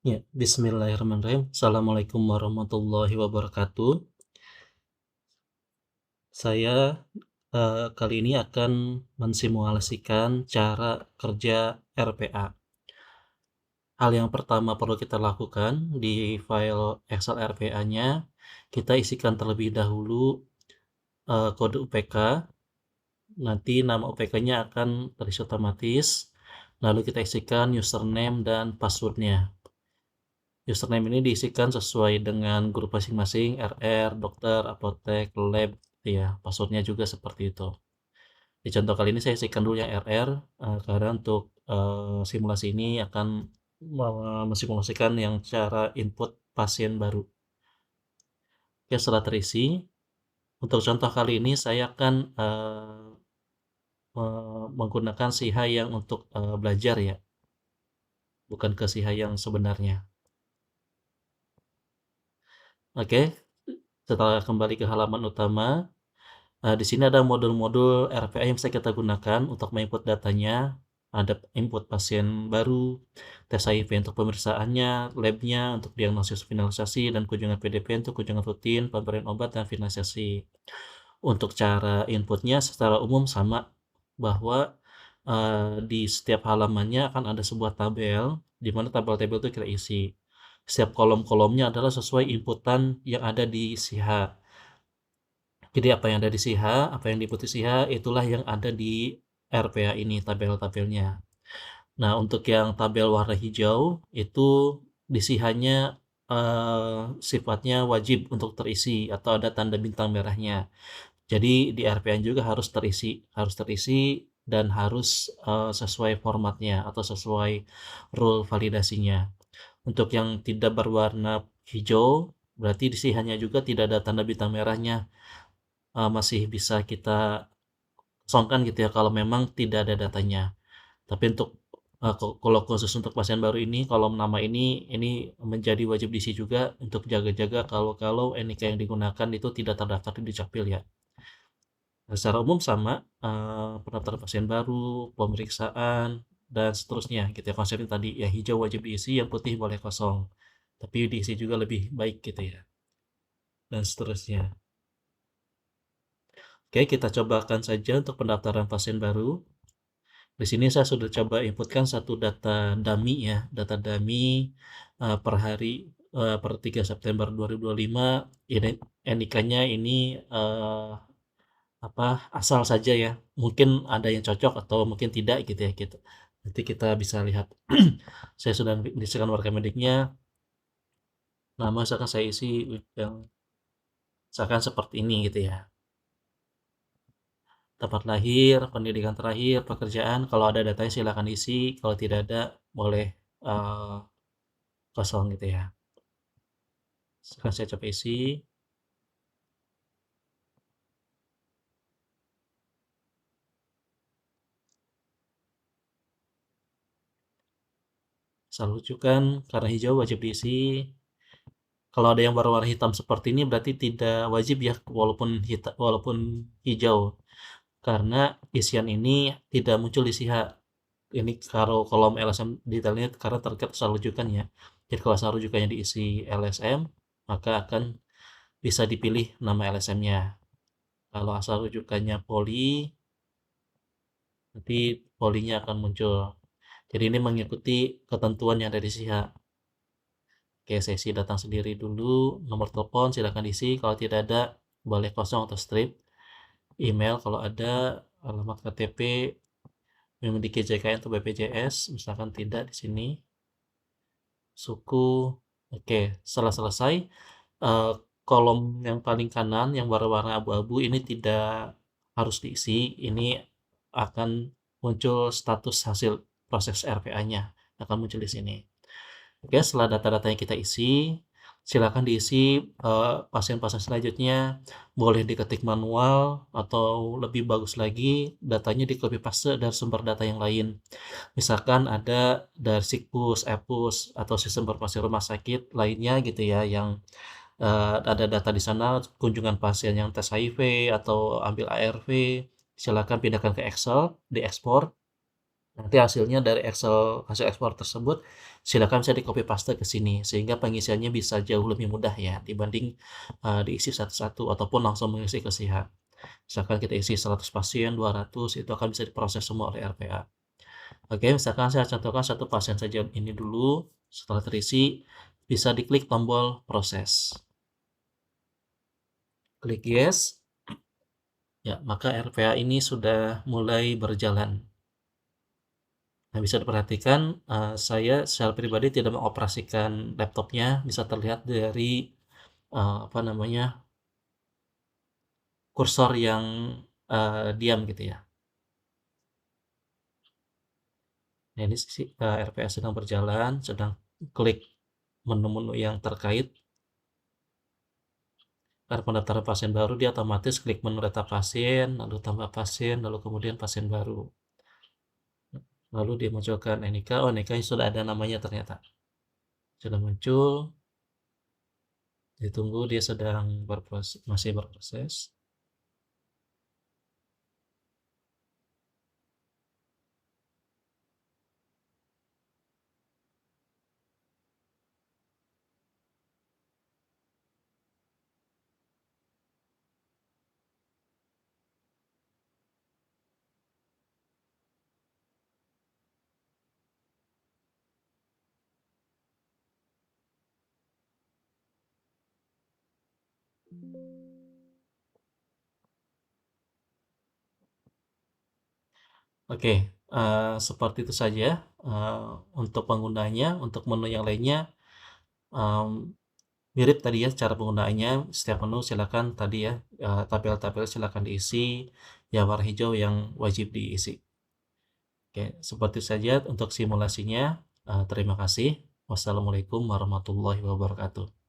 Ya, bismillahirrahmanirrahim. Assalamualaikum warahmatullahi wabarakatuh. Saya kali ini akan mensimulasikan cara kerja RPA. Hal yang pertama perlu kita lakukan di file Excel RPA-nya, kita isikan terlebih dahulu kode UPK. Nanti nama UPK-nya akan terisi otomatis. Lalu kita isikan username dan password-nya. Username ini diisikan sesuai dengan grup masing-masing, RR, dokter, apotek, lab, ya. Passwordnya juga seperti itu. Di contoh kali ini saya isikan dulu yang RR, karena untuk simulasi ini akan mensimulasikan yang cara input pasien baru. Oke, setelah terisi, untuk contoh kali ini saya akan menggunakan SIH yang untuk belajar ya, bukan ke SIH yang sebenarnya. Oke, setelah kembali ke halaman utama, di sini ada modul-modul RPA yang bisa kita gunakan untuk menginput datanya. Ada input pasien baru, tes HIV untuk pemeriksaannya, labnya untuk diagnosis finalisasi, dan kunjungan PDP untuk kunjungan rutin, pemberian obat, dan finalisasi. Untuk cara inputnya secara umum sama, bahwa di setiap halamannya akan ada sebuah tabel, di mana tabel-tabel itu kita isi. Setiap kolom-kolomnya adalah sesuai inputan yang ada di SIHA. Jadi apa yang ada di SIHA, apa yang diikuti SIHA, itulah yang ada di RPA ini, tabel-tabelnya. Nah, untuk yang tabel warna hijau, itu di SIHA-nya sifatnya wajib untuk terisi, atau ada tanda bintang merahnya. Jadi di RPA juga harus terisi dan harus sesuai formatnya atau sesuai rule validasinya. Untuk yang tidak berwarna hijau, berarti di SIHA-nya juga tidak ada tanda bintang merahnya. Masih bisa kita kosongkan gitu ya kalau memang tidak ada datanya. Tapi untuk kalau khusus untuk pasien baru ini, kolom nama ini menjadi wajib diisi juga untuk jaga-jaga kalau NIK yang digunakan itu tidak terdaftar di Dukcapil ya. Nah, secara umum sama, pendaftaran pasien baru, pemeriksaan, dan seterusnya gitu ya. Konsepnya tadi ya, hijau wajib diisi, yang putih boleh kosong. Tapi diisi juga lebih baik gitu ya, dan seterusnya. Oke, kita cobakan saja untuk pendaftaran pasien baru. Di sini saya sudah coba inputkan satu data dummy ya, data dummy per hari per 3 September 2025. Ini NIK-nya ini asal saja ya. Mungkin ada yang cocok atau mungkin tidak gitu ya gitu. Nanti kita bisa lihat. Saya sudah mengisikan warga mediknya. Nama misalkan saya isi yang misalkan seperti ini gitu ya. Tempat lahir, pendidikan terakhir, pekerjaan. Kalau ada datanya silakan isi. Kalau tidak ada boleh eh, kosong gitu ya. Sekarang saya coba isi. Saya lucukan karena hijau wajib diisi. Kalau ada yang berwarna hitam seperti ini berarti tidak wajib ya, walaupun hijau, karena isian ini tidak muncul di SIHA. Ini kalau kolom LSM detailnya karena terkait asal rujukan ya. Jadi kalau asal rujukannya diisi LSM, maka akan bisa dipilih nama LSM-nya. Kalau asal rujukannya poli, nanti polinya akan muncul. Jadi ini mengikuti ketentuan yang ada di SIHA. Oke, sesi datang sendiri dulu, nomor telepon silakan isi, kalau tidak ada boleh kosong atau strip. Email kalau ada, alamat KTP, memiliki JKN atau BPJS, misalkan tidak di sini. Suku, oke. Setelah selesai, eh, kolom yang paling kanan yang warna-warna abu-abu ini tidak harus diisi. Ini akan muncul status hasil proses RPA-nya, akan muncul di sini. Oke, setelah data-data yang kita isi, silakan diisi pasien-pasien selanjutnya. Boleh diketik manual atau lebih bagus lagi datanya di copy paste dari sumber data yang lain. Misalkan ada dari Sikpus, Epus, atau sistem informasi rumah sakit lainnya gitu ya, yang ada data di sana kunjungan pasien yang tes HIV atau ambil ARV. Silakan pindahkan ke Excel, diekspor. Nanti hasilnya dari hasil ekspor tersebut silakan bisa di-copy paste ke sini, sehingga pengisiannya bisa jauh lebih mudah ya dibanding, diisi satu-satu ataupun langsung mengisi ke SIH. Misalkan kita isi 100 pasien, 200 itu akan bisa diproses semua oleh RPA. Oke, misalkan saya contohkan satu pasien saja ini dulu, setelah terisi bisa diklik tombol proses. Klik yes, ya maka RPA ini sudah mulai berjalan. Nah, bisa diperhatikan, saya secara pribadi tidak mengoperasikan laptopnya, bisa terlihat dari, apa namanya, kursor yang, diam gitu ya. Nah, ini RPA sedang berjalan, sedang klik menu-menu yang terkait. Karena pendaftaran pasien baru, dia otomatis klik menu data pasien, lalu tambah pasien, lalu kemudian pasien baru. Lalu dia munculkan NIK, oh NIK sudah ada namanya ternyata. Sudah muncul, ditunggu dia sedang masih berproses. Oke, seperti itu saja, untuk penggunanya. Untuk menu yang lainnya, mmm, mirip tadi ya cara penggunaannya. Setiap menu silakan tadi ya, tabel-tabel silakan diisi, yang warna hijau yang wajib diisi. Oke, seperti itu saja untuk simulasinya. Terima kasih. Wassalamualaikum warahmatullahi wabarakatuh.